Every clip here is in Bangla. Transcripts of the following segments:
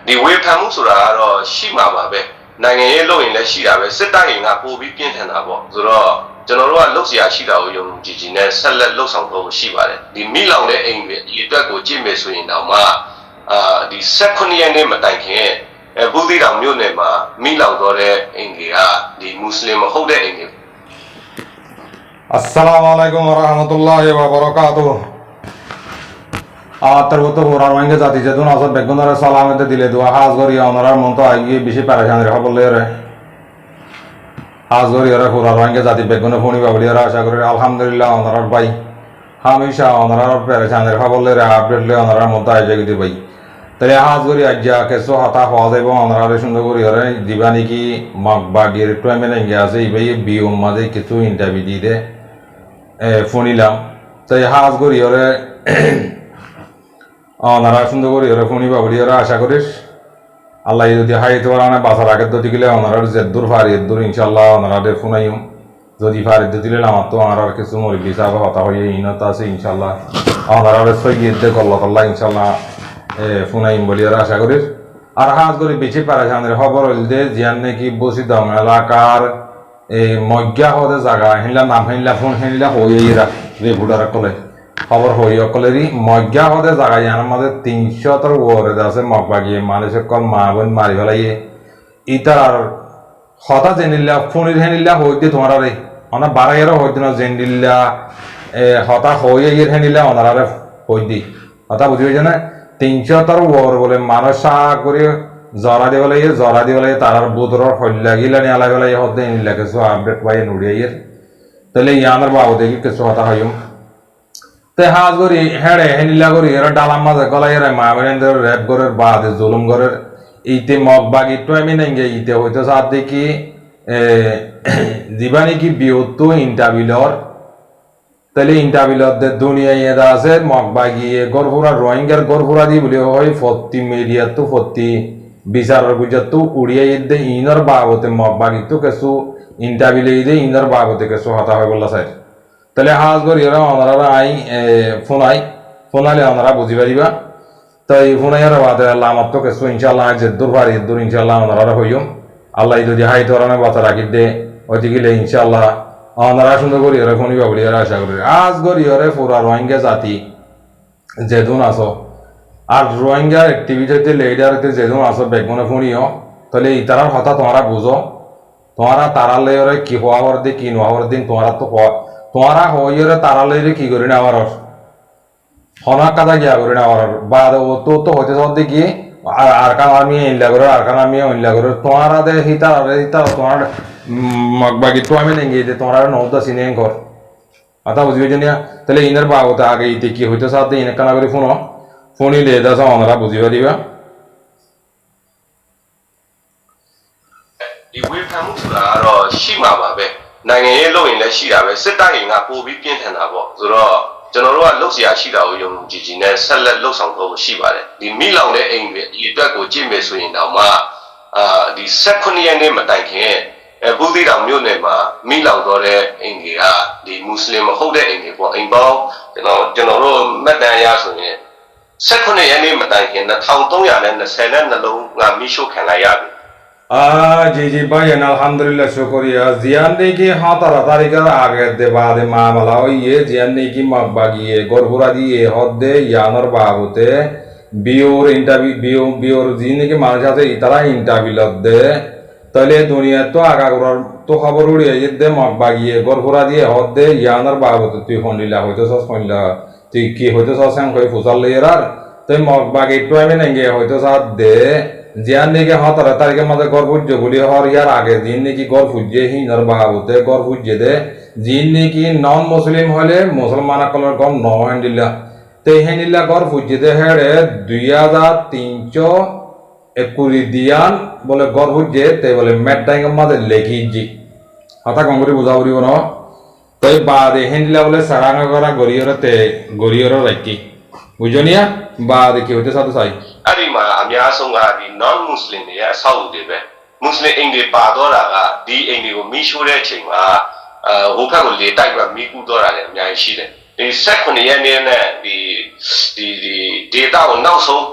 ဒီဝေဖန်မှုဆိုတာကတော့ရှိမှာပါပဲနိုင်ငံရေးလုပ်ရင်လည်းရှိတာပဲစစ်တပ်ရင်ကပို့ပြီးပြင်းထန်တာပေါ့ဆိုတော့ကျွန်တော်တို့ကလှုပ်ရှားရှိတာကိုယုံကြည်ကြည်နဲ့ဆက်လက်လှုပ်ဆောင်ဖို့ရှိပါတယ်ဒီမိလောင်တဲ့အိမ်တွေဒီအတွက်ကိုကြည့်မယ်ဆိုရင်တော့မှဒီ16ရက်နေ့မတိုင်ခင်ဘူးသီးတောင်မြို့နယ်မှာမိလောင်တော့တဲ့အိမ်တွေကဒီမွတ်စလင်မဟုတ်တဲ့အိမ်တွေअस्सलामु अलैकुम वरहमतुल्लाहि वबरकातुहू तरबत होरार वांगे जाति जदुन असर बेगुनर सलामत दिले दुआ हाज गरी ओनरार मंतो आइए बिशी परेशान रे हबले रे हाज गरी रे होरार वांगे जाति बेगुन फोनी बाबली रे आशा करी अल्हम्दुलिल्लाह ओनरार भाई हमेशा ओनरार परेशान रे हबले रे अपडेट ले ओनरार मंतो आइए गदी भाई तले हाज गरी आज्जा केसो हता हवाजे बो ओनरार सुंदर गरी रे दिवानी की मगबागिर टोमेन इंगासे भाई बियो माजे किछु इंटरव्यू दी दे ফোনিলাম তাই হাজ করি ওরে ওনারা সুন্দর করি ওরে ফোনি বাবলি ওরা আশা করিস আল্লাহ যদি হাইতে পারে না বাসার আগের দিকে গেলে ওনারা জেদ্দুর ফারিদ্দুর ইনশাল্লাহ ওনারা ফোনাইম যদি ফারিদ্দ দিলে আমার তো আর কিছু মরি বিচার হতা হয়ে ইনত আছে ইনশাল্লাহ ওনারা সৈয়দে কল্লাহ ইনশাল্লাহ ফোনাইম বলি ওরা আশা করিস আর হাজ করি বেশি পারেশানের খবর হইল যে জিয়ান নাকি বসি দম এলাকার এই মজ্ঞা হতে জায়গা হিনলা নাম হিনলা ফোন হিনলা হইরা রেগুলার কলে খবর হই কলেরই মজ্ঞা হতে জায়গা ইয়ার মধ্যে 300 তর ওরে আছে মগবাগি মানুষের কল মা বোন মারি ফেলাইয়ে ইতার আর হতা জেনিল্লা ফোনের হেনিল্লা হইতে তোমার রে অনা বারাইরা হইতে না জেনিল্লা হতা হইয়ে হেনিল্লা ওনারে হইদি হতা বুঝি হইছে না 300 তর ওর বলে মানুষা করে জরা দিবলে তারার বুদরর হল্লা গিলানি আলা গলাই হদে ইনলা কিছু আপডেট পাই নুড়িয়াইর তাহলে ইয়ানার বাবু দেখি কিছু কথা হইম তে হাজ গরি হেড়ে হেনিলা গরি এরা ডালাম মাঝে গলাই রে মা বেরেন্দ্র র‍্যাপ গরের বাদে জুলুম গরের ইতে মগবাগি তো আমি নেঙ্গে ইতে হইতো সাথ দেখি দিবানি কি বিয়তো ইন্টারভিউর তাহলে ইন্টারভিউর দে দুনিয়ায় এদা আছে মগবাগি গরফুরা রোহিঙ্গার গরফুরা দি বলে হয় ফত্তি মিডিয়া তো ফত্তি বিচারের গুজরাত উড়িয়ে দে ইনর বাবতে মগবাগি তো কিছু ইন্টারভিউ দে ইনর বাবতে কিছু হতা হয় বললা স্যার তাহলে হাজ করি ওরা ওনারা আই ফোনালে ওনারা বুঝি পারিবা তাই ফোনাইয়ার বাদে আল্লাহ আমার তো কিছু ইনশাল্লাহ জেদ্দুর ফারি দূর ইনশাল্লাহ ওনারা হইম আল্লাহ যদি হাই তোরানে বাতা রাখি দে ওইটি গেলে ইনশাল্লাহ ওনারা সুন্দর করি ওরা ফোনিবা বলি ওরা আশা করি আজ করি ওরে পুরা রোহিঙ্গা জাতি যেদুন আসো আর রোহিঙ্গার অ্যাক্টিভিটিতে লিডারতে যেদুন আসো বেগুনে ফোনিও তাহলে ইতারার কথা তোমরা বুঝো তোমরা তারা লইরে কি হওয়ার দিন কি নহওয়ার দিন তোমরা হইরে তারা লইরে কি করি না আমার হনা কাদা গিয়া করি না আমার বা তো তো হইতে সব দেখি আর কান আমি ইনলা করে আর কান আমি ইনলা করে তোমরা দে হিতা তোমার মগবাগি তো আমি নেঙ্গে দে তোমরা নৌদা সিনে ঘর আতা বুঝিবে জানিয়া তাহলে ইনার বাবতে আগে ইতে কি হইতে সাথে ইনে কানা করে ফোনই লে দাস ওনারা বুঝিবা দিবাဒီဝေဖန်မှုဆိုတာကတော့ရှိမှာပါပဲနိုင်ငံရေးလုပ်ရင်လည်းရှိတာပဲစစ်တပ်ရင်ကပို့ပြီးပြင်းထန်တာပေါ့ဆိုတော့ကျွန်တော်တို့ကလှုပ်ရှားရှိတာကိုယုံကြည်ကြည်နဲ့ဆက်လက်လှုပ်ဆောင်ဖို့ရှိပါတယ်ဒီမိလောင်တဲ့အိမ်တွေဒီအတွက်ကိုကြည့်မယ်ဆိုရင်တော့မှဒီ16ရက်နေ့မတိုင်ခင်ဘူးသီးတောင်မြို့နယ်မှာမိလောင်တော့တဲ့အိမ်တွေကဒီမွတ်စလင်မဟုတ်တဲ့အိမ်တွေပေါ့အိမ်ပေါင်းကျွန်တော်တို့မှတ်တမ်းရဆိုရင်16ရက်နေ့မတိုင်ခင်2322လုံးကမိရှုခံလိုက်ရပြီजी भाई अल्हम्दुलिल्लाह शुक्रिया जियान ने की हाँ तारीख आगे दे बाद मामला हो ये जियान ने की मगबागी है गोरपुरा दी ये हदे यानर बाबूते बियोर इंटरव्यू बियोर जिन के मार जाते इतना इंटरव्यू लदे तले दुनिया तो आगा तो खबर उड़ी ये दे मगबागी है गोरपुरा दी हदे यानर बाबूते तु होनिला होते सस होनिला तु की होते सस हम कोई फुसल ले यार तो मगबागी तो हमें नहीं होते साथ दे जियान ने के हाँ तारीख मध्य गौर पूज्य बोली और यार आगे जिन ने की गौर पूज्य ही नर बाबूते गौर पूज्य दे जिन ने की नॉन मुस्लिम हले मुसलमान कलर कम नौ हैंडिला ते हैंडिला गौर पूज्य दे हेडे 2321 दियान बोले गौर पूज्य ते बोले मैट टाइम मध्य लेखी जी हता कंगरी बुझावरी बनो तो बाद हैंडिला बोले सरांग करा गोरियर रखी बुझनिया बाद की होते साथ साईအဲ့ဒီမှာအများဆုံးကဒီ non muslim တွေရဲ့အဆောက်အဦတွေပဲ muslim အိမ်တွေပါတော့တာကဒီအိမ်တွေကိုမိရှို့တဲ့အချိန်မှာဟိုဘက်ကိုလေတိုက်ပြီးမိကူတော့တာလည်းအများကြီးရှိတယ်ဒီ16ရက်နေ့နဲ့ဒီဒေတာကိုနောက်ဆုံး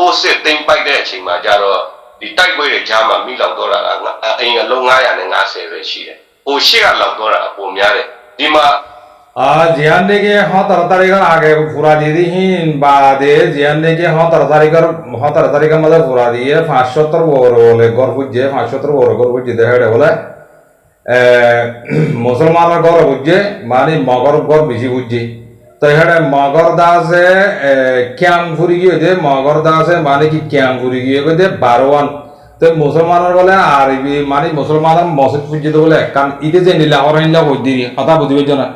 ကိုစစ်သိမ်းပိုက်တဲ့အချိန်မှာကြတော့ဒီတိုက်ပွဲတွေကြားမှာမိလောင်တော့တာကအင်အလုံး950ပဲရှိတယ်။ဟိုရှေ့ကလောင်တော့တာပုံများတယ်ဒီမှာ जियान ने के हाँ तरह आगे पूरा दे दी ही बादे जियान ने के हाँ तरह का मतलब पूरा दी है 570 बोले गौर बुझे 570 बोले गौर बुझे देहड़े बोले मुसलमान गौर बुझे मानी मगर गौर बिजी बुझे तो हेड़े मगर दासे क्यांग फुरी की होते मगर दासे माने की क्यांग फुरी की होते बारवान तो मुसलमान बोले आरबी मानी मुसलमान मस्जिद बुझे तो बोले कान इधर से नीला और नीला बुझ दी हता बुझे बेचना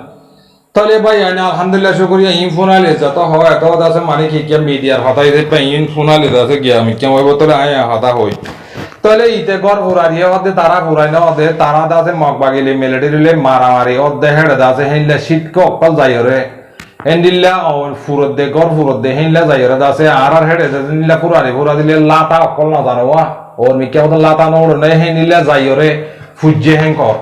तले भाई यानी अल्हम्दुलिल्लाह शुक्रिया इन फोन ले जाता हो तो दासे माने की क्या मीडिया हता इधर पे इन फोन ले दासे गया मैं क्या वो बोतले आए हता होई तले इते गौर पूरा दिया और दे तारा पूरा ना और दे तारा दासे मकबागे ले मिलिट्री ले मारा मारी और दे हेड दासे हिंले शीट को कल जाये रे हिंदिल्ला और फुरद दे गौर फुरद दे हिंले जाये रे दासे आर हेड दासे हिंले पूरा दिले लाता कल ना जानो वा और मैं क्या बोलता लाता नोड़ नहीं हिंदिल्ला जाये रे फुज्जे हैंकर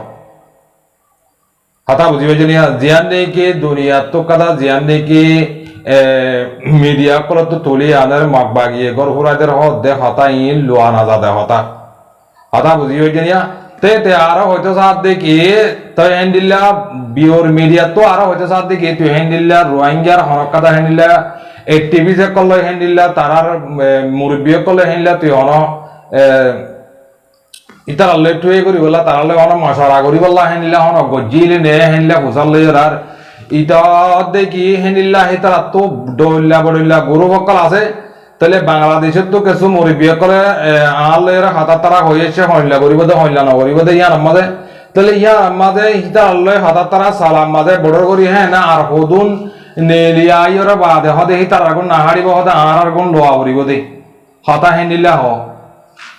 हता बुझी बजनिया जियाने के दुनिया तो कदा जियाने के मीडिया को तो तोली आनर मकबागी गौर पूरा दे हो दे हता इन लुआना ज़्यादा होता हता बुझी बजनिया ते आरा होते साथ देखिए तो हैंडिल्ला बियोर मीडिया तो आरा होते साथ देखिए तो हैंडिल्ला रोहिंग्या हनक कदा हैंडिल्ला एक्टिविस्ट से कल हैंडिल्ला तारार मुरब्बियों कल हैंडिल्ला तो हनो इतर अल्ले टुए करी बोला ताराले हनो मशारा करी बोला हैंडिल्ला हनो गोजीले ने हैंडिल्ला घुसल ले यार इतर देखिए हैंडिल्ला इतर तो डोल्ला गुरु बक्कल आसे तले बांग्लादेश तो कैसे मुरब्बियों कल आले यार हाथा तारा होये से हल्ला करी बोले हल्ला ना करी बोले यार अम्मा दे तले यार अम्मा दे इतर अल्ले हाथा तारा सालाम मादे बड़र करी है ना आर होदुन नेलिया यार बादे हदे इतर अगुन नाहारी बो हदे आर अगुन लोआ करी बोले हाथा हैंडिल्ला हो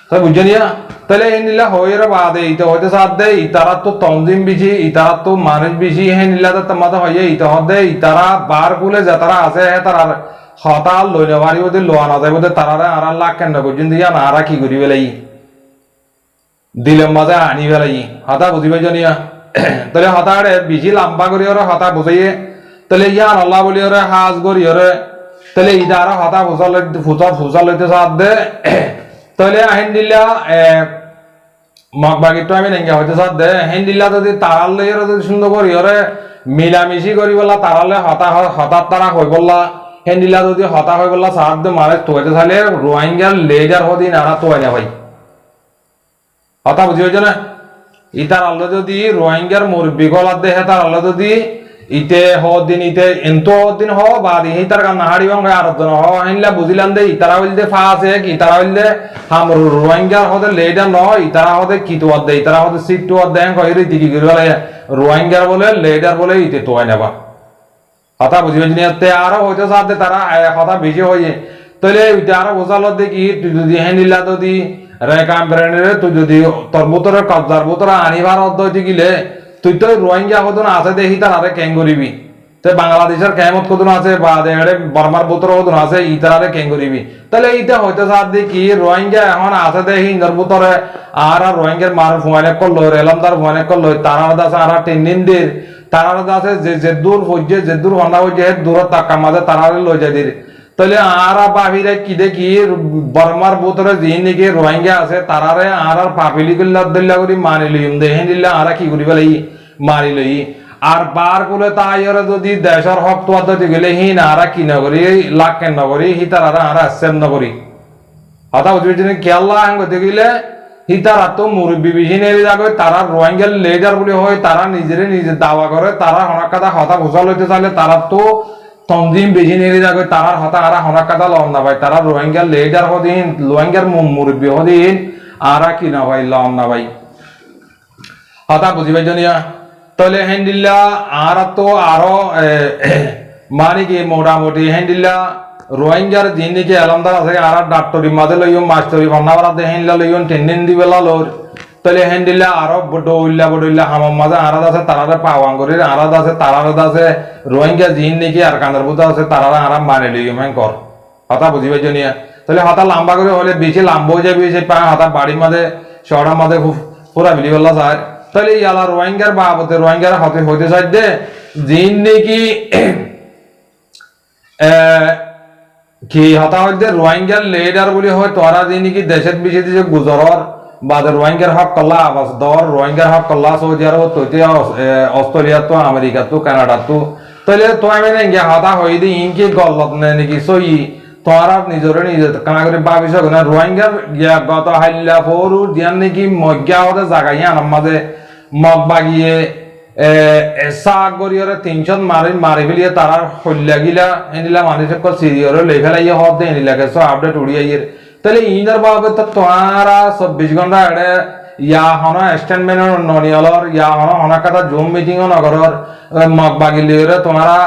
तो बुझनिया तले हैंडिल्ला हो यार बादे इतर होते साथ दे इतरा तो तंजीम बिजी इतरा तो मानज बिजी हैंडिल्ला तो तमादा होये इतर हदे इतरा बार कुले जतरा आसे है तरा हता लोने वारी बोले लोआना जाए बोले तारा आरा लाख के नगो जिंदगी नारा की गुरी वेलाई दिले मजा आनी वेलाई हता बुझी बजनिया तले हता रे बिजी लंबा करी और हता बुझिए तले यार अल्लाह बोली और हाज करी और तले इदारा हता फुसल लेते साथ दे तले हैंडिल्ला मकबागी तो हमें नहीं क्या होते साथ दे हैंडिल्ला तो दे तारा ले और तो सुंदर करी और मिलामिशी करी बोला तारा ले हता तारा कोई बोला हैंडिल्ला तो दे हता कोई बोला साथ दे मारे तो ऐसे साले रोहिंग्या लेजर हो दी नारा तो आया भाई हता बुझियो जना इतार अल्लाह तो दी रोहिंग्या मुर्बी को लाते हैं तार अल्लाह तो दी इते हो दिन इते इंतो दिन हो बाद ही इतर का नहाड़ी होंगे आरतन हो हैंडिल्ला बुझिलान दे इतरा विल्दे फास है कि इतरा विल्दे हम रोहिंग्या हो दे लेजर नो इतरा हो दे की तो दे इतरा हो दे सीट तो दे कोई रीति की गिरवाले रोहिंग्या बोले लेजर बोले इते तो आने बा हता बुझी बजनी ते आरो होते साथ दे तारा हता बिजी होये तले इतारा बुझालो दे की तु दी हैंडिल्ला तो दी रे काम करने रे तु दी तरबुतर कब्जार बुतर आनिबार अद्दो दिगिले तु तो रोहिंग्या होदन आसे दे ही तारा रे केंगुरीबी ते बांग्लादेशर केमत कोदन आसे बाद एड़े बर्मार बुतर होदन आसे इतारा रे केंगुरीबी तले इते होते साथ दे की रोहिंग्या এখন आसे दे ही नरबुतर आरा रोहिंग्या मार फुआने कल्लो रेलमदार फुआने कल्लो तारा दास आरा टिनिंदिर तारा दासे जे दूर होजे जे दूर होना हो जे दूर तक मादे तारा लो जादिर तले आरा बाहिरे की देखी बर्मार बुतर जिन के रोहिंग्या आसे तारा रे आरा पापिली के लद्दल्ला करी मानि लियम दे हैंडिल्ला आरा की करी बलाई मारि लई আর বার কুলে তাইরে যদি দেশের হক তো আদতে গেলে হি নারা কি নগরী লাখ কেন নগরী হি তারা আরা সেম নগরী কথা বুঝিছেন কি আল্লাহ আঙ্গ দেখিলে হি তারা তো মুরব্বি বিহিনে যাবে তারা রোহিঙ্গা লেজার বলে হয় তারা নিজে দাওয়া করে তারা হনক কথা কথা বুঝাল হইতে চাইলে তারা তো তনজিম বিহিনে যাবে তারা হতা আরা হনক কথা লম না ভাই তারা রোহিঙ্গা লেজার হদিন রোহিঙ্গার মুরব্বি হদিন আরা কি না ভাই লম না ভাই কথা বুঝিবে জনিয়া तले हैंडिल्ला आरा तो आरो मानी की मोटा मोटी हैंडिल्ला रोहिंग्यार जिन्नी के अलमदार से आरा डॉक्टरी मादे लइयो मास्टरी बननावरा दे हैंडिल्ला लइयो टेंडेन दी बेला लोर तले हैंडिल्ला आरो बडोइल्ला हम मादे आरा दासे तारारे पावांग करी आरा दासे तारारे दासे रोहिंग्या जिन्नी के आर कांदर बुता से तारारे आरा माने लइयो मैं कर हता बुझिबे जनिया तले हता लंबा करे होले बेचे लंबो जे बेचे पा हता बाड़ी मादे शहरा मादे पूरा बिली वाला सार तले याला रोहिंग्यार बाबते रोहिंग्यार होते होते साथ दे जिन्नी की কি হতা হইতে রোহিঙ্গার লিডার বলি হয় তোরা যে নাকি দেশের বেশি যে গুজরর বাদে রোহিঙ্গার হক কল্লা আবাস দর রোহিঙ্গার হক কল্লা সৌদি আরব তৈতে অস্ট্রেলিয়া তো আমেরিকা তো কানাডা তো তাহলে তো আমি গিয়া হতা হই দি ইনকে গল্লত নে নাকি সই তোরা নিজরে নিজে কানা করে ভাবিস না রোহিঙ্গার গিয়া গত হাইল্লা ফরু দিয়ান নাকি মজ্ঞা হতে জাগাইয়া আমার মাঝে মগ বাগিয়ে সাগরিয়রে 300 মারি ফেলিয়ে তারা হল্লা গিলা এনিলা মানুষ সকল সিরিয়রে লই ফেলাইয়ে হদ দে এনিলা গেছো আপডেট উড়িয়ে তাহলে ইনার বাবে তো তোমারা 24 ঘন্টা এড়ে ইয়া হন স্ট্যান্ডম্যানের ননিয়লর ইয়া হন হনাকাটা জুম মিটিং নগরর মগ বাগিলিয়রে তোমারা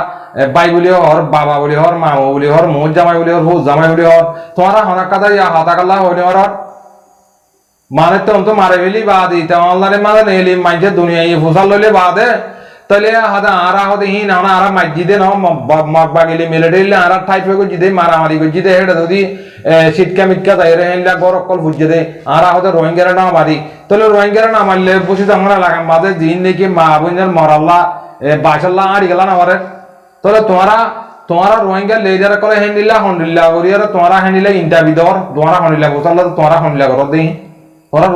বাই বলি হর বাবা বলি হর মামু বলি হর মুজ জামাই বলি হর হুজ জামাই বলি হর তোমারা হনাকাটা ইয়া হাতাকাল্লা হইনি হর মানে তো মারে ফেলি বাদ দিতে অনলাইনে মানে নেলি মাইজে দুনিয়া ফুসাল লইলে বাদে তাহলে হাদা আরা হদে হিন না আরা মসজিদে ন মগবাগিলি মিলিটারি আরা ঠাই ফেগো জিদে মারামারি গো জিদে হেড যদি শীতকা মিটকা যাইরে হেনলা গরকল ফুজে দে আরা হদে রোহিঙ্গারা না মারি তাহলে রোহিঙ্গারা না মারলে বসে আমরা লাগাম মাঝে দিন নাকি মা বোনের মরাল্লা বাসাল্লা আড়ি গেলা না মারে তাহলে তোমারা রোহিঙ্গা লেজার করে হেন্দিল্লা হন্ডিল্লা করিয়ার তোমারা হেন্দিল্লা ইন্টারভিউ দর তোমারা হন্ডিল্লা গোসাল্লা তোমারা হন্ডিল্লা করত দেই ওরা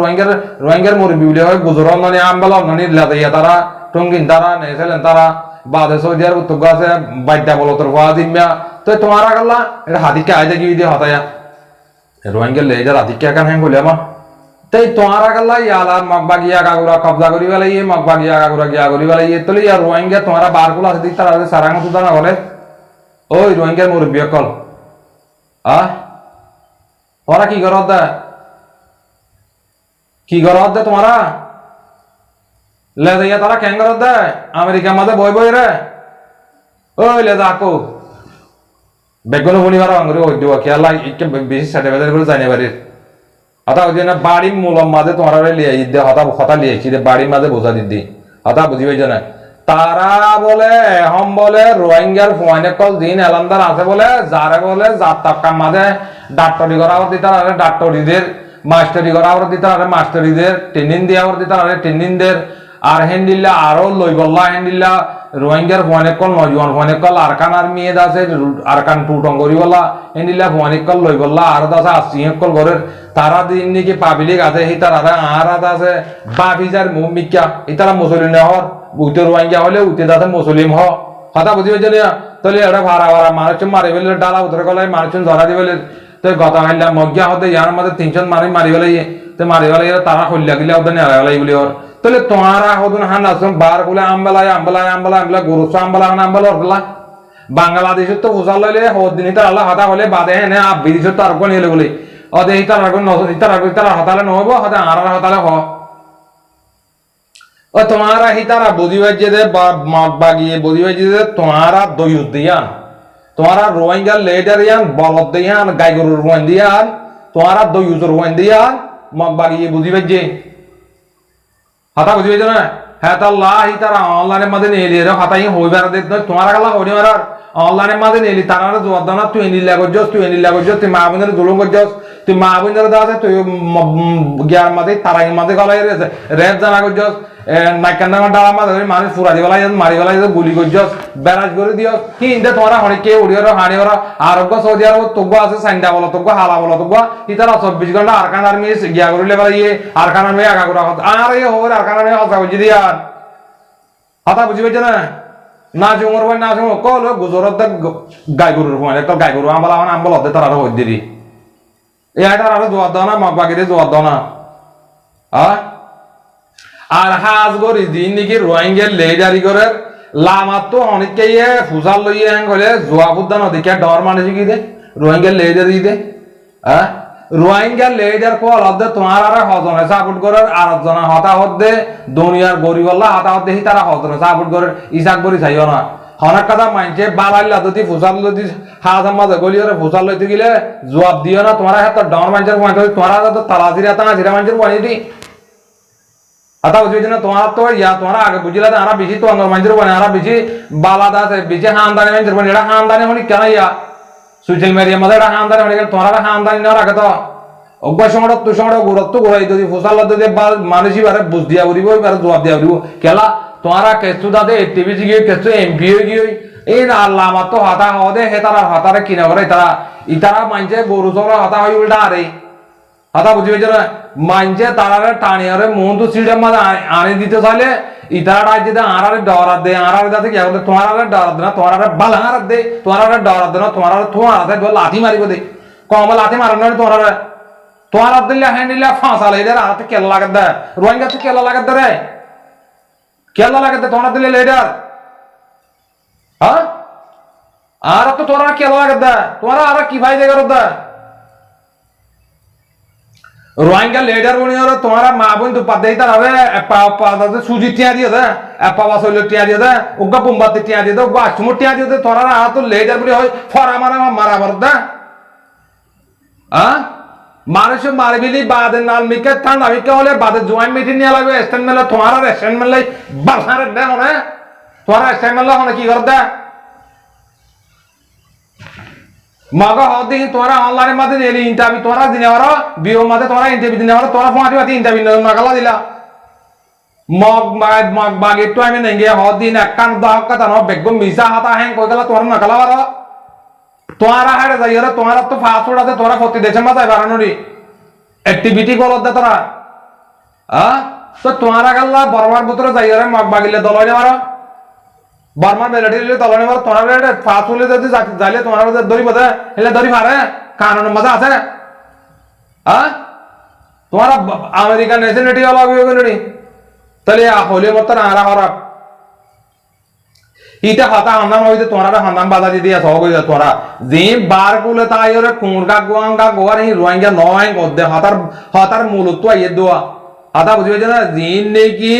রোহিঙ্গার মুরব্বী বলে হয় গুজরাট মানে আমবালা মানে লাদাইয়া তারা টঙ্গিন তারা নেছেলেন তারা বাদে সৌদি আরব তো গাছে বাইটা বলো তোর ওয়া দিম্যা তো তোমার আগলা এটা হাতিকে আইজা গিয়ে দিয়ে হতায়া রোহিঙ্গার লেজার হাতিকে কান হ্যাং বলে আমা তাই তোমার আগলা ইয়ালা মগবাগিয়া গাগুরা কবজা করি বেলাইয়ে মগবাগিয়া গাগুরা গিয়া করি বেলাইয়ে তলে ইয়া রোহিঙ্গা তোমারা বারগুলো আছে দিক তারা সারাং তুদা না বলে ওই রোহিঙ্গার মুরব্বী কল ওরা কি করত দা কি গরত দে তোমারা লেদা তারা কেন গরত দে আমেরিকা মাঝে বই বই রে ওই লেদা আকো বেগুন বলিবার আঙ্গুরে ওই দিও খেলা ইকে বেশি সার্টিফিকেট করে জানি বাড়ির আতা ওই না বাড়ি মূলম মাঝে তোমারা লিয়ে দে হতা কথা লিয়েছি দে বাড়ির মাঝে বোঝা দিদি হতা বুঝিবে জানা তারা বলে হম বলে রোহিঙ্গার ফোয়ানে কল দিন এলান্দার আছে বলে যারে বলে যার টাকা মাঝে ডাক্তারি করা হতে তারা ডাক্তারিদের মাস্টারি করা আবার দিতে পারে মাস্টারিদের ট্রেনিং দিয়ে আবার দিতে পারে ট্রেনিংদের আর হেন্ডিল্লা আরো লইবল্লা হেন্ডিল্লা রোহিঙ্গার ফোয়ানে কল নজওয়ান ফোয়ানে কল আরকান আর মেয়ে আছে আরকান টু টঙ্গরি বলা হেন্ডিল্লা ফোয়ানে কল লইবল্লা আর আছে আসিয়ে কল ঘরের তারা দিন নাকি পাবলিক আছে হি তারা আর আছে বাবিজার মুমিকা ই তারা মুসলিম হর উত্তর রোহিঙ্গা হলে উত্তর দাদা মুসলিম হ কথা বুঝি হয়েছে না তাহলে এটা ভাড়া ভাড়া মানুষ মারে ফেলে ডালা উত্তর কলাই মানুষ ধরা দিবে তো গত হাইলা মজ্ঞা হতে ইয়ার মধ্যে 300 মারি ফেলাই তো মারি ফেলাই তারা হল্লা গিলা ওদের নেড়া ফেলাই বলি ওর তাহলে তোমারা হদুন হান আসুন বার গুলা আমবেলা গরুস আমবেলা ওরগুলা বাংলাদেশের তো উজাল লইলে হদিন তার আল্লাহ হাতা হলে বাদে হেনে বিদেশের তো আর কোন এলে বলে অদে ইতার আগুন ইতার হতালে নহব হতে আর হতালে হ ও তোমারা হিতারা বুঝিবে যে মগ বাগিয়ে বুঝিবে যে তোমারা দয়ুস দিয়ান তোমারা রোহিঙ্গা লেডার ইয়ান বলদ দিয়ান গাই গরুর রোহিন দিয়ান তোমারা দয়ুসর রোহিন দিয়ান মগ বাগিয়ে বুঝিবে যে হাতা বুঝিবে যে না হ্যাঁ তাল্লাহ হিতারা অনলাইনের মাঝে নিয়ে এলে হাতাই হইবার দেখ তোমারা গালা হইনি মারার অনলাইনের মাঝে নিলি তারা জবাব দাও না তুই নিলা করছস তুই মা বোনের জুলুম করছস তুই মা বোনের দা আছে তুই গিয়ার মাঝে তারাই মাঝে গলাই রেপ জানা করছস নাইকান্না ডালা মাঝে মানুষ ফুরা দি বেলাই মারি বেলাই গুলি করছস ব্যারাজ করে দিও কি ইন্দে তোমারা অনেকে উড়িয়র হানি ওরা আরোগ্য সৌদি আরব তোগ্য আছে সাইন্দা বলো তোগ্য হালা বলো তোগ্য ইতারা 24 ঘন্টা আরকান আর্মি গিয়া করিলে বেলাই আরকান আর্মি আগা করা আর এই হোর আরকান আর্মি হসা বুঝি দিয়ার কথা বুঝি পেয়েছে না জুমর ভাই না জুমর কল গুজরাত গাই গরুর ফোন একটা গাই গরু আমলা আমলা হতে তারা হই দিদি এটার আরো জবাব দাও না মগ বাগিরে জবাব দাও না আর হাজ গরি দিন নাকি রোহিঙ্গা লেজারি করে লামাত তো অনেকেই ফুসাল লইয়ে হ্যাং হলে জোয়াবুদ্দান অধিকার ডর মানুষ কি দে রোহিঙ্গা লেজারি দে রোহিঙ্গা লেজার কল হতে তোমার আর হজনে সাপোর্ট করার আর জনা হতাহত দে দুনিয়ার গরিবল্লা হতাহত দেখি তারা হজনে সাপোর্ট করে ইসাক করি চাইও না অনেক কথা মানছে বালাইলা যদি ফুসাল যদি হাজ মাঝে গলিয়রে ফুসাল লইতে গেলে জবাব দিও না তোমার হাতে ডর মানুষের তোমার তো তালাজিরা তা হাজিরা মানুষের বানিয়ে আতা বুঝবে না তোমার তো ইয়া তোমার আগে বুঝিলা আরা বেশি তো অঙ্গর মানুষের বানে আরা বেশি বালাদা আছে বেশি হামদানি মানুষের বানে এটা হামদানি হলি কেন ইয়া সোশ্যাল মিডিয়া মধ্যে এটা হামদানি হলি তোমার হামদানি নেওয়ার আগে তো অজ্ঞ সময় তুই সময় গুরুত্ব ঘুরাই যদি ফুসাল যদি মানুষই বারে বুঝ দিয়া উড়িব এবার জবাব দিয়া উড়িব কেলা তোমারা কেস্তু দাদে টিভি গিয়ে কেস্তু এমপি হয়ে গিয়ে এই না আল্লাহ আমার তো হতা হদে হে তারা হতারে কিনা করে ইতারা মানছে গরু চড়া হতা হয় উল্টা আরে হতা বুঝি পেয়েছে না মানছে তারারে টানি আরে মন তো সিটের মাঝে আনে দিতে চাইলে ইতারা রাজ্যে আড়ারে ডরার দে আড়ারে দাতে কি করতে তোমার আরে ডরার দে না তোমার আরে বালাঙার দে তোমার আরে ডরার দে না তোমার আরে তোমার আরে লাথি মারিব দে কম লাথি মারানো তোমার আরে তোমার আরে দিলে হ্যান্ডিলে ফাঁসালে এদের হাতে কেলা লাগে দে রোহিঙ্গা তো কেলা লাগে দে রে কেলা লাগে দে তোমার দিলে লেডার হ্যাঁ আর তো তোরা কেলা লাগে দে তোরা আর কি ভাই জায়গা দে রোহিঙ্গা লেডার বনি আর তোমারা মা বোন তো পাতে তার হবে সুজি টিয়া দিয়ে দে পাওয়া শৈল টিয়া দিয়ে দে ওগা বোম্বাতে টিয়া দিয়ে দে ওগা আসমো টিয়া দিয়ে দে তোরা আর তো লেডার বলি হয় ফরা মারা বর দে হ্যাঁ মানুষ মারবিলি বাদে নাল মিকে ঠান্ডা মিকে হলে বাদে জয়েন্ট মিটিং নিয়ে লাগবে স্ট্যান্ড মেলে তোমার স্ট্যান্ড মেলে বাসারে দে হনে তোমার স্ট্যান্ড মেলে হনে কি কর দে মাগা হদি তোরা অনলাইন মাঝে এলি ইন্টারভিউ তোরা দিনে ওরা বিও মাঝে তোরা ইন্টারভিউ দিনে ওরা তোরা ফাঁটি ফাঁটি ইন্টারভিউ নাগালা দিলা মগ বাগে তো আমি নেঙ্গে হদিন একখান দাহক কথা ন বেগম মিসা হাতা হ্যাং কই গেলা তোরা নাগালা বারা তোরা হাড়ে যাই ওরা তোরা তো ফাস্ট ফুড আছে তোরা প্রতি দেশে মাঝে বাড়ানোরি অ্যাক্টিভিটি করত দে তোরা তো তোরা গেলা বরমার ভিতরে যাই ওরা মগ বাগিলে দলনে মারা বর্মার মিলিটারি দলনে মারা তোরা ফাস্ট ফুডে যদি যাইলে তোরা দড়ি বদে হেলে দড়ি মারে কানুনের মজা আছে তোরা আমেরিকান ন্যাশনালিটি ওলা হইগনি তাহলে হলে মত না আরা হরা ইটা হাতা হান্দাম হইতে তোরা হান্দাম বাধা দিয়ে সহ কই তোরা যে বার কুলে তাই ওরে কুরগা গোয়াঙ্গা গোয়ার হি রোহিঙ্গা নয় গদে হাতার মূলত আইয়ে দোয়া আদা বুঝি যে না জিন নেকি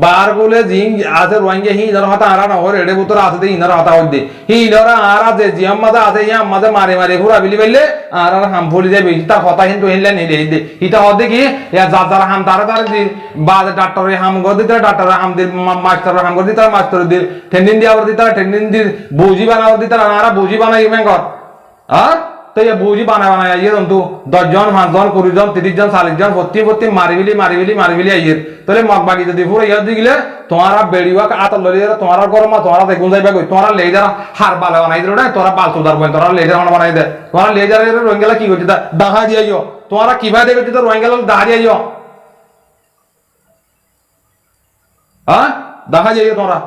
বার কুলে জিন আছে রোহিঙ্গা হি ইনার হাতা আরা না ওরে এডে বুতর আছে দে ইনার হাতা হইতে হি ইনার আরা যে জিয়াম মাদা আছে ইয়া মাদা মারে ঘুরা বিলি বললে আর হাম ফুলি যাবে তা কথা কিন্তু হেলে নি দে হিটা হদে কি ইয়া যার হাম তারা দি বাদ ডাক্তারে হাম গদি তারা ডাক্তারে হাম দি মাস্টার হাম গদি তারা মাস্টার দি টেন্ডিন দিয়া দি তারা টেন্ডিন দি বুঝি বানাও দি তারা আরা বুঝি বানাই মেঙ্গর তো ইয়া বুঝি বানায় ইয়ে জন্তু 10 জন 5 জন 20 জন 30 জন 40 জন ভর্তি মারিবিলি আইয়ের তাহলে মগবাগি যদি পুরো ইয়া দিগলে তোমারা বেড়িওয়া আতল লরিয়া তোমারা গরমা তোমারা দেখুন যাইবা কই তোমারা লেজার হার বালা বানাই দিলো না তোরা পালতু দার বই তোরা লেজার হন বানাই দে তোরা লেজারের রোহিঙ্গা কি করছিস দাহা দিয়াইও তোরা কিভাবে দেখছিস তো রোহিঙ্গা দাহা দিয়াইও দাহা দিয়াইও তোরা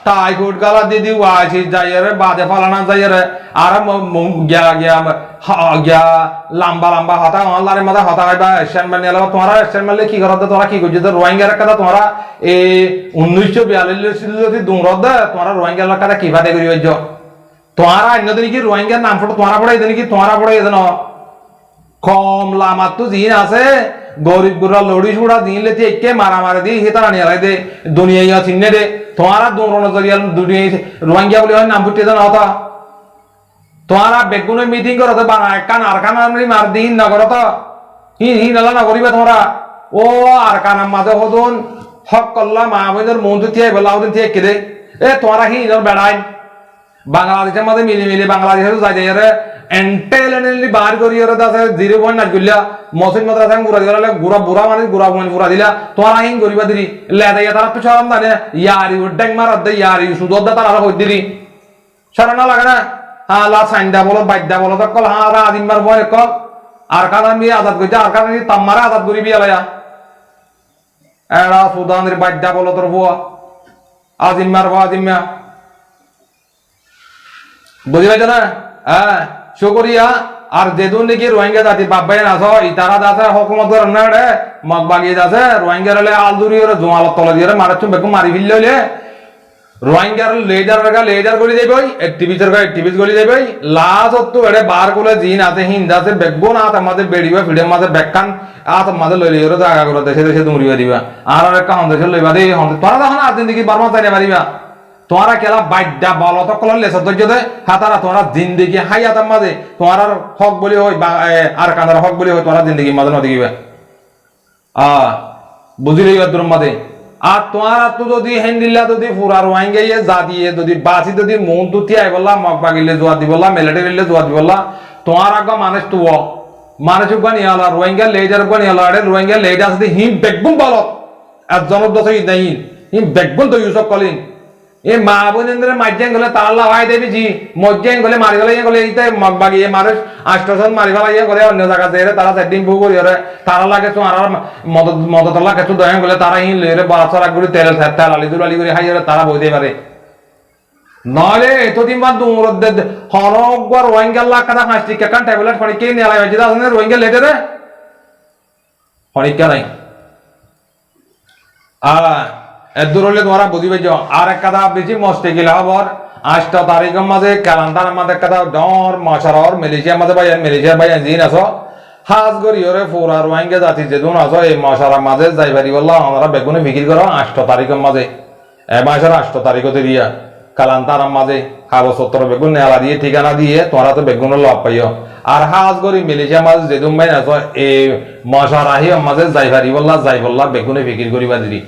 টাইফয়েড গালা দিদি ওয়াইছি যাইরে বাদে ফালানা যাইরে আর গিয়া লম্বা হতা অনলাইনে মাথা হতা হইবা এশিয়ান মানে এলা তোমরা এশিয়ান মানে কি করতে তোমরা কি করছিস রোহিঙ্গার কথা তোমরা এই 1942 যদি দুমরদ দে তোমরা রোহিঙ্গার কথা কি বাদে করি হইছো তোমরা অন্যদিন কি রোহিঙ্গার নাম ফটো তোমরা পড়াই দেন কি তোমরা পড়াই দেন কম লামাত তো জিন আছে গরিব গুরা লড়ি ছুড়া দিলে একে মারামারি দি হেতারা নিয়ে দে দুনিয়া চিহ্নে দে তোমারা দৌড়ানো জরিয়াল দুনিয়া রোহিঙ্গা বলে হয় নাম ফুটে দেন হতা তোমারা বেগুনের মিটিং করো তো বানা কান আর কান মার দিন না করো তো হি নালা না করিবে তোমরা ও আর কানার মাঝে হদন হক কল্লা মা বোনের মন তো থিয়ে বলা ওদিন থিয়ে কেদে তোমরা হি বেড়াই বাংলাদেশের মাঝে মিলি বাংলাদেশের যাই যাই রে এন্টেলেনলি বার করি ওরা দাসে 0 না গুলিয়া মসজিদ মাদ্রাসা গুরা দিলা গুরা বুড়া মানে গুরা দিলা তোরা হিং গরিবা দিলি লেদাইয়া তারা তো শরম দানে ইয়ারি উড্ডাং মারাদ দে ইয়ারি সুদদা তারা কই দিলি শরম না লাগে না লা সাইন্দা বলো বাইদা বলো তো কল রা আদিমবার বয় কল আর কারণ মি আজাদ কইতে আর কারণ তামারা আজাদ করি বিয়ালায়া এরা সুদানের বাইদা বলো তোর বুয়া আদিমবার আদিমা বুঝি পাইছ না শুকরিয়া আর যেদুন নাকি রোহিঙ্গা জাতি বাবাই না ইতারা দাসে হকুমত করে না রে মগবাগি দাসে রোহিঙ্গার হলে আলদুরি ওরে জোয়ালত তলা দিয়ে মারাচ্ছুম বেকু মারি ফেললে হলে রোহিঙ্গার লেজার গলি যাবে অ্যাক্টিভিস্ট গলি যাবে লাস্ট তো এড়ে বার করে জিন আছে হিন্দা আছে বেগবো না আমাদের বেড়িবা ফিডের মাঝে বেকান আত মাঝে লইলে ওরে জায়গা করে দেশে দৌড়িবা দিবা আর একটা হন্দেশে লইবা দে তোরা তখন আর জিন্দগি বারমা চাই না পারিবা তোমরা কেলা বাইডা বলো তো কল লেস ধৈর্য দে হাতারা তোমরা জিন্দগি হাইয়াতার মাঝে তোমার হক বলি হই আর কানার হক বলি হই তোমরা জিন্দগি মাঝে নদী গিবে বুঝিলে তোর মাঝে আর তোমার তো যদি হ্যান্ডিল্লা যদি পুরা রোহিঙ্গা যা দিয়ে যদি বাসি যদি মন তো তিয়াই বললা মগ বাগিলে জোয়া দিবলা মিলিটারিলে জোয়া দিবলা তোমার আগ মানুষ তো মানুষ গানি আলা রোহিঙ্গা লেজার গানি আলা রোহিঙ্গা লেজার যদি হিম বেগবুম বলত একজনের দশ নাই বেগুন তো ইউসব কলিন এই মা বোনেদের মাঝে গেলে তার লাভাই দেবি জি মধ্যে গেলে মারি ফেলাই গেলে এইতে মগবাগি মানুষ আষ্টজন মারি ফেলাই গেলে অন্য জায়গা দিয়ে তারা সেদিন বউ করি তারা লাগে তো আর মদত লাগে তো দয়া গেলে তারা হিন লইরে বড় চড়া করে তেল তেল আলি দুলালি করে হাই তারা বইতে পারে নহলে এতদিন বাদ দুমর হনগর রোহিঙ্গা লাখ কথা হাসছি কেকান ট্যাবলেট ফড়িকে নিয়ে আলাই যেটা আছে রোহিঙ্গা লেটে রে ফড়িকা নাই এদূর হলে তোমরা বুঝিবে যে আর এক কথা বেশি মস্তে গেলে হবর 8 তারিখের মাঝে ক্যালেন্ডার মাঝে কথা ডর মাসারর মালয়েশিয়ার মাঝে ভাই মালয়েশিয়ার ভাই জিন আছো হাজ গরি ওরে ফোরা রোহিঙ্গা জাতি যেদুন আছো এই মাসারার মাঝে যাই পারি বললা আমরা বেগুনে বিক্রি করো 8 তারিখের মাঝে এ মাসের 8 তারিখতে দিয়া ক্যালেন্ডার মাঝে কাগজপত্র বেগুন নেলা দিয়ে ঠিকানা দিয়ে তোমরা তো বেগুনের লাভ পাইও আর হাজ গরি মালয়েশিয়ার মাঝে যেদুন ভাই আছো এই মাসারাহি মাঝে যাই পারি বললা বেগুনে বিক্রি করিবা দিদি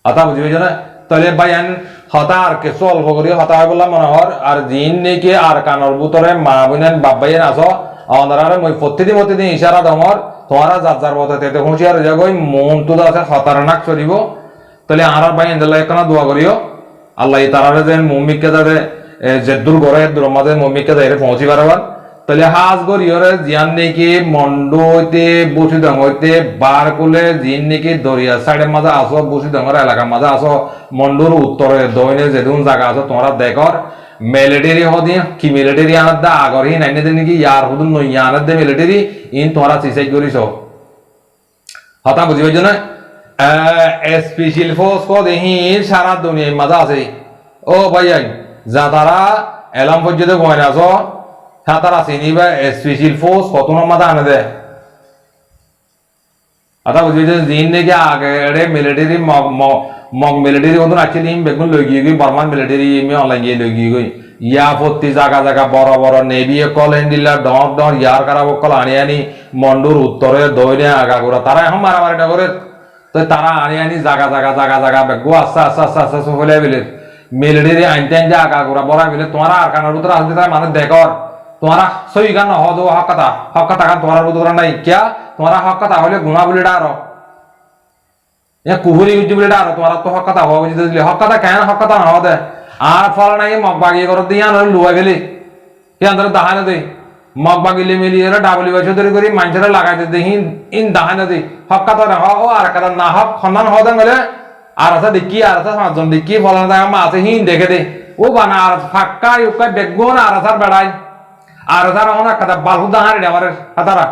আতা বুঝিবে না তাহলে বাইয়ান হতার কিছু অল্প করি হতা হয় বললাম মনে হর আর জিন নাকি আর কানর ভিতরে মা বোনেন বাপ বাইয়ান আছো অনারা মই প্রতিদিন ইশারা দমর তোমারা যার মতো তেতে হুঁশিয়ার যাগই মন তো আছে হতার নাক চলিব তাহলে আর বাইয়ান দিল্লা একখানা দোয়া করিও আল্লাহ তারারে যেন মুমিককে যাতে জেদ্দুর গড়ে দূর মাঝে মুমিককে যাইরে পৌঁছি পারবার তাহলে হাজ গরিয়রে জিয়ান নাকি মন্ডু হইতে বসি দং হইতে বার কুলে জিন নাকি দরিয়া সাইডের মাঝে আসো বসি দঙের এলাকার মাঝে আসো মন্ডুর উত্তরে দইনে যেদুন জায়গা আছো তোমরা দেখর মিলিটারি হদি কি মিলিটারি আনার দা আগর হি নাইনে দিন কি ইয়ার হুদুন নই আনার দে মিলিটারি ইন তোমরা চিসাই করিস হতা বুঝিবে না স্পেশাল ফোর্স কো দেহি সারা দুনিয়ার মাঝে আছে ও ভাইয়াই যা তারা এলাম পর্যন্ত বয়না আছো তারা চিনিবা স্পেশাল ফোর্স কত মাথা আনে দে আতা বুঝিয়ে জিন নাকি আগে মিলিটারি মগ মিলিটারি ওদের actually বেগুন লই গিয়ে বর্মান মিলিটারি আমি অনলাইন গিয়ে লই গিয়ে ইয়া প্রতি জায়গা বড় নেভি কল হ্যান্ডিলা ডর ইয়ার কারাব কল আনি মন্ডুর উত্তরে দইনে আগাগোড়া তারা এখন মারামারি না করে তো তারা আনি জায়গা বেগু আস্তে হলে বিলে মিলিটারি আনতে আগাগোড়া বড়া বিলে তোমারা আর কানার ভিতরে আসতে তাই মানে দেখর তোমারা সই গান হদ হক কথা গান তোমার ভিতরে নাই কিয়া তোমারা হক কথা হলে গুণা বলে ডারো কুহুরি গুজি বলে ডারো তোমার তো হক কথা হওয়া বুঝতে দিলে হক কথা কেন হক কথা না হদে আর ফল নাই মগ বাগিয়ে করো দিয়ে আনো লুয়া গেলি কি আন্দোলন দাহানো দেই মগ বাগিলে মিলিয়ে ডাবলি বছর ধরে করি মানুষেরা লাগাইতে দেই ইন দাহানো দেই হক কথা না ও আর কথা না হক খন্দান হদে গেলে আর আছে দেখি আর আছে পাঁচজন দেখি ফলানো দেখা মা আছে হিন দেখে দে ও বানা আর ফাক্কা ইউকা বেগুন আর আসার বেড়াই আর তারা অনেক কথা বালু দাহারে আমার তারা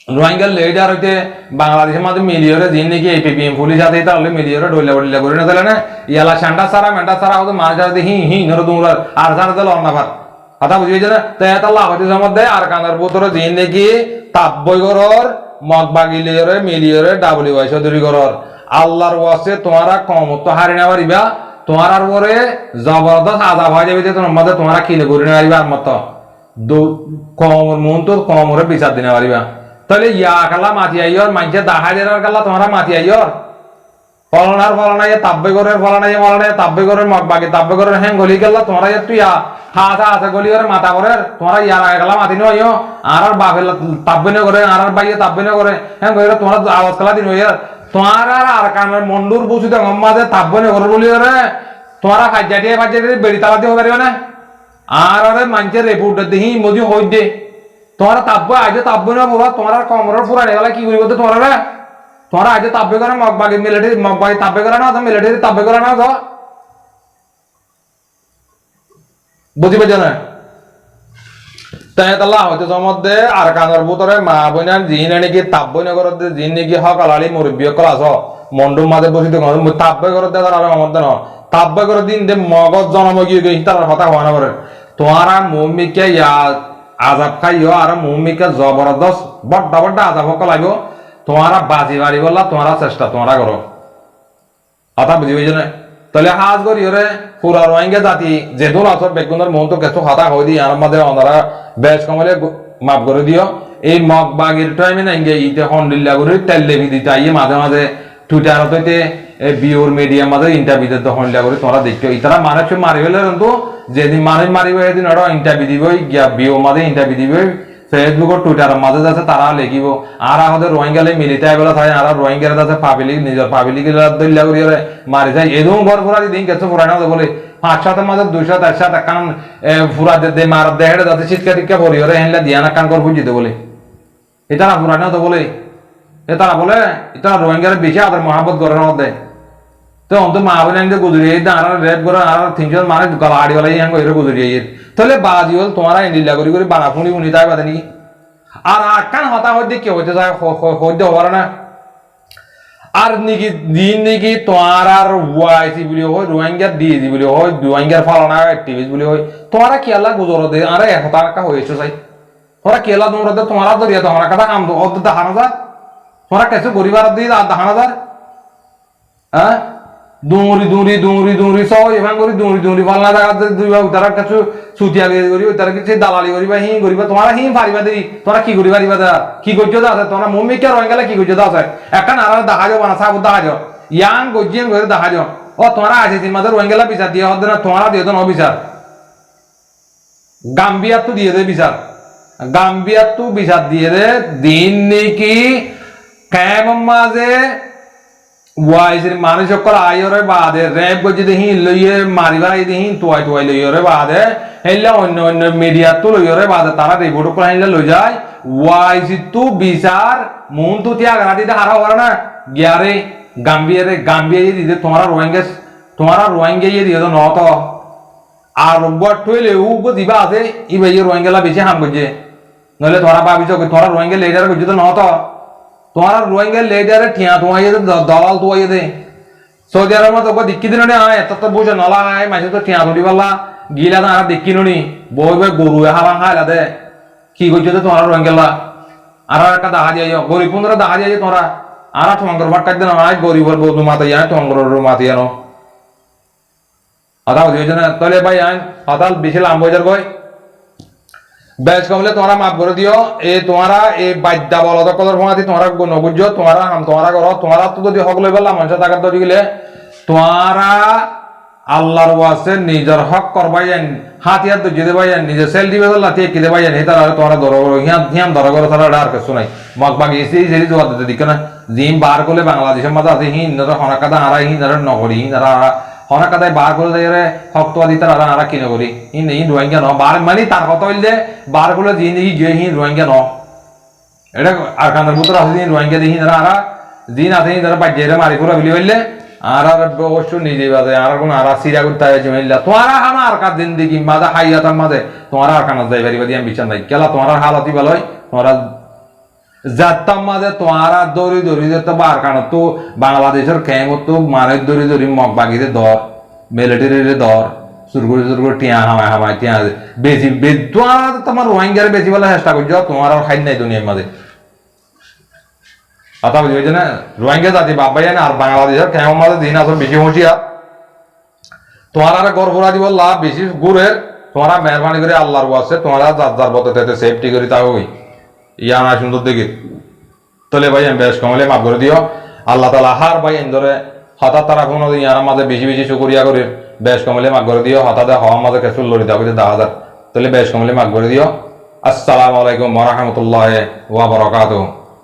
রোহিঙ্গা লেডার হইতে বাংলাদেশের মাঝে মিলিয়রে দিন নাকি এপিপিএম পুলিশ আছে তাহলে মিলিয়রে ডইলা করে না তাহলে না ইয়ালা সান্ডা সারা মেন্ডা সারা ওদের মাঝে যাতে হি নরে দুমরা আর সারা দিল অন্যবার কথা বুঝিয়েছে না তাই আল্লাহ হইতে সম্বন্ধে আর কানার ভিতরে দিন নাকি তাব্বই গরর মগ বাগিলিয়রে মিলিয়রে ডাবলিউ আই চৌধুরী গরর আল্লাহর ওয়াসে তোমারা কমত হারি না পারিবা তোমার পরে জবরদস্ত আজাব হয়ে যাবে তোমার মধ্যে তোমরা কিনে করে নিতে পারিবা আর মতো কমর মন তো কমরে বিচার দিনে পারিবা তাহলে ইয়া কালা মাতি আইয়র মাইনছে দাহাই দেনার কালা তোমরা মাতি আইয়র ফলনাই তাব্বে করে ফলনাই তাব্বে করে মগ বাকি তাব্বে করে হ্যাঁ গলি গেল তোমরা তুই হাসা গলি করে মাথা করে তোমরা ইয়ার আগে কালা মাতি নয় আর বাপের তাব্বে না করে আর বাইয়ে তাব্বে না করে হ্যাঁ করে তোমরা আওয়াজ কালা দিন তোমার আর কানের মন্ডুর বুঝিতে গম্মাতে তাব্বে না করে বলি রে তোমরা ফাইজাটিয়ে বেড়ি তালা দিয়ে পারিবে না আর আরে মানুষের রিপোর্ট দেখি মজি হই দে তোমরা তাব্বে আজ তাব্বে না বলো তোমার কমরের পুরা নেওয়ালা কি করি বলতে তোমরা আজ তাব্বে করে মগবাগি মিলিটারি মগবাগি তাব্বে করে না মিলিটারি তাব্বে করে না তো বুঝি পেয়েছ না তাই তাল্লাহ হয়তো মধ্যে আর কানের ভিতরে মা বোনার জিন নাকি তাব্বে না করে জিন নাকি হকালি মুরব্বী কল আস মন্ডুর মাঝে বসিতে তাব্বে করে তার মধ্যে ন তাব্বে করে দিন দে মগজ জনমগী তার কথা হওয়া না করে তোমারা মৌমিকে আজাব খাইও আর মৌমিকে জবরদস্ত বড্ডা আজাব হক লাগবে তোমারা বাজি বাড়ি বললা তোমরা চেষ্টা তোমরা করো কথা বুঝি পেয়েছ না তাহলে হাজ করি ওরে পুরা রোহিঙ্গা জাতি যেদুন আসর বেগুনের মন তো কিছু হতা হয়ে দিই আর মধ্যে ওনারা বেশ কমলে মাফ করে দিও এই মগ বাগির টাইমে না ইতে হন্ডিল্লা করে তেল লেবি দিতে আইয়ে মাঝে টুইটারত হইতে বিওর মিডিয়া মাঝে ইন্টারভিউ দিতে হন্ডিল্লা করে তোমরা দেখছো ইতারা মানুষ মারি ফেলে কিন্তু যেদিন মানুষ মারিব সেদিন ওরা ইন্টারভিউ দিব গিয়া বিও মাঝে ইন্টারভিউ দিব ফেসবুক টুইটারের মাঝে যাচ্ছে তারা লিখিব আর আমাদের রোহিঙ্গালে মিলিতে বেলা থাকে আর রোহিঙ্গার যাচ্ছে পাবলিক নিজের পাবলিক দল্লা করি মারি যায় এদম ঘর ফুরা দিন কিছু ফুরাই না বলে 5-7 মাঝে 200-400 কান ফুরা দে মার দেহেড়ে যাতে শীতকা টিকা পরি ওরে হেনলে দিয়া না কান কর বুঝিতে বলে এটা না ফুরাই না তো বলে এটা বলে এটা রোহিঙ্গার বেশি আদর মহাব্বত করে না দেয় তো অন্ত মা বলে গুজরি আর রেড করে আর 300 মানে গলা আড়ি গলাই হ্যাঁ করে গুজরি তাহলে বাজি হল তোমারা ইন্ডিলা করি করে বানা ফুনি উনি তাই বাদে নাকি আর আটকান হতা হইতে কেউ হইতে যায় হইতে হবার না আর নাকি দিন নাকি তোমার আর ওয়াইসি বলি হয় রোহিঙ্গার ডিজি বলি হয় রোহিঙ্গার ফালানা অ্যাক্টিভিস্ট বলি হয় তোমারা কি আল্লাহ গুজর দে আর এক হতা কা হয়েছে চাই তোরা কেলা তোমরা তোমারা দরিয়া তোমার কথা কাম অত দেখানো যা তোরা কেসে গরিবার দিয়ে দেখানো যা হ্যাঁ দুরি সব এভান করি দুরি পালনা জায়গা দুইবা তারা কিছু ছুটিয়া করি তারা কিছু দালালি করিবা হি করিবা তোমারা হি পারিবা দেই তোরা কি করি পারিবা দা কি করছো দা আছে তোরা মম্মিকে রয়ে গেলে কি করছো দা আছে একটা নারা দেখা যাও বানা সাবু দেখা যাও ইয়াং গজিয়ান করে দেখা যাও ও তোরা আছে তিন মাদের রয়ে গেলে বিচার দিয়ে হদ না তোরা দিয়ে তো ন বিচার গাম্বিয়া তো দিয়ে দে বিচার গাম্বিয়া তো বিচার দিয়ে দে দিন নাকি কেমন মাঝে ওয়াইজের মানুষ সকল আইরে বাদে র্যাব গজি দেহি লইয়ে মারিবার আই দেহি তোয়াই লইরে বাদে হেলে অন্য অন্য মিডিয়া তো লইরে বাদে তারা রিপোর্ট করে হেলে লই যায় ওয়াইজ তো বিচার মন তো তিয়া গাড়ি দে হারা হরা না গিয়ারে গাম্বিয়ারে দিতে তোমারা রোহিঙ্গা দিয়ে তো নত আর রোববার টইলে উ দিবা আছে ই ভাই রোহিঙ্গালা বেশি হাম করছে নইলে তোরা ভাবিছ তোরা রোহিঙ্গা লিডার করছে তো নত তোমার রোহিঙ্গা লেডারে ঠিয়া তোমায় দলাল তোমায় দে সৌদি আরব তো দিক্কি দিন আয় এত তো বুঝে নলা আয় মাঝে তো ঠিয়া ধরি পাল্লা গিলা না আর দেখি নি বই বই গরু হাবাং খাইলা দে কি করছো তো তোমার রোহিঙ্গা আর একটা দেখা যায় গরিব বন্ধুরা দেখা যায় তোমরা আর তোমার ভাট কাট দিন আয় গরিবের বউ মাতে জানে তোমার মাতে জানো আদা বুঝেছো না তাহলে ভাই আইন হতাল বেশি লাম বইজার গই বেশ কমলে তোমরা মাফ করে দিও এই তোমরা এই বাদ্যা বলদ কদর ফোনাতি তোমরা নবুজ তোমরা তোমরা করো তোমরা তো যদি হক লই বললাম মানুষ টাকা ধরি গেলে তোমরা আল্লাহর ওয়াসে নিজের হক করবাই হাতিয়ার তো যেতে পাই নিজে সেল দিবে তো লাতি কি দেবাই হে তারা তোমরা ধরো হিয়াম ধরো করো তারা আর কিছু নাই মগ বাগি এসে জেরি জবাব দিতে দিকে না জিম বার করলে বাংলাদেশের মাঝে আছে হিন ধরো হনাকাদা হারা হিন ধরো নগরী তারা হনাকাদায় বার করে দেয় হকতোয়াদি তারা আরা কিনে করি হিন রোহিঙ্গা ন বার মানে তার কথা হইলে বার করলে জিন্দগি যে হিন রোহিঙ্গা ন এটা আর কান্দার পুত্র আছে দিন রোহিঙ্গা দিন আরা দিন আছে তারা বাজ্যেরা মারি পুরা বিলি হইলে আর অবশ্য নিজে বাজে আর কোন আর সিরা করতে হয় জমিল্লা তোমারা হানা আর কার জিন্দগি মাঝে হাইয়াতার মাঝে তোমারা আর কানা যাই পারিবা দিয়ে বিচার নাই কেলা তোমার হালতি ভালো হয় তোমরা যাতাম মাঝে তোমারা দড়ি যেতে বার কারণ তো বাংলাদেশের ক্যাং তো মানে দড়ি মগ বাগিতে ধর মিলিটারি ধর সুরগুড়ি টিয়া হামায় টিয়া বেশি তোমার রোহিঙ্গার বেশি বলে চেষ্টা করছো তোমার আর খাই নাই দুনিয়ার মাঝে কথা বুঝি না রোহিঙ্গা জাতি বাবাই না আর বাংলাদেশের ক্যাং মাঝে দিন আসলে বেশি হুঁশিয়ার তোমার আর গর্ভরা দিব লাভ বেশি ঘুরের তোমরা মেহরবানি করে আল্লাহর ওয়াসে তোমরা যার পথে সেফটি করি তা হই ইয়া না সুন্দর দেখি তাহলে ভাই আমি বেশ কমলে মাফ করে দিও আল্লাহ তালা হার ভাই ধরে হঠাৎ তারা কোনো ইয়ার মাঝে বেশি শুকরিয়া করে বেশ কমলে মাফ করে দিও হঠাৎ হওয়ার মাঝে কেসু লড়ি দাও দেখা তাহলে বেশ কমলে মাফ করে দিও আসসালামু আলাইকুম ওয়া রাহমাতুল্লাহি ওয়া বারাকাতুহু।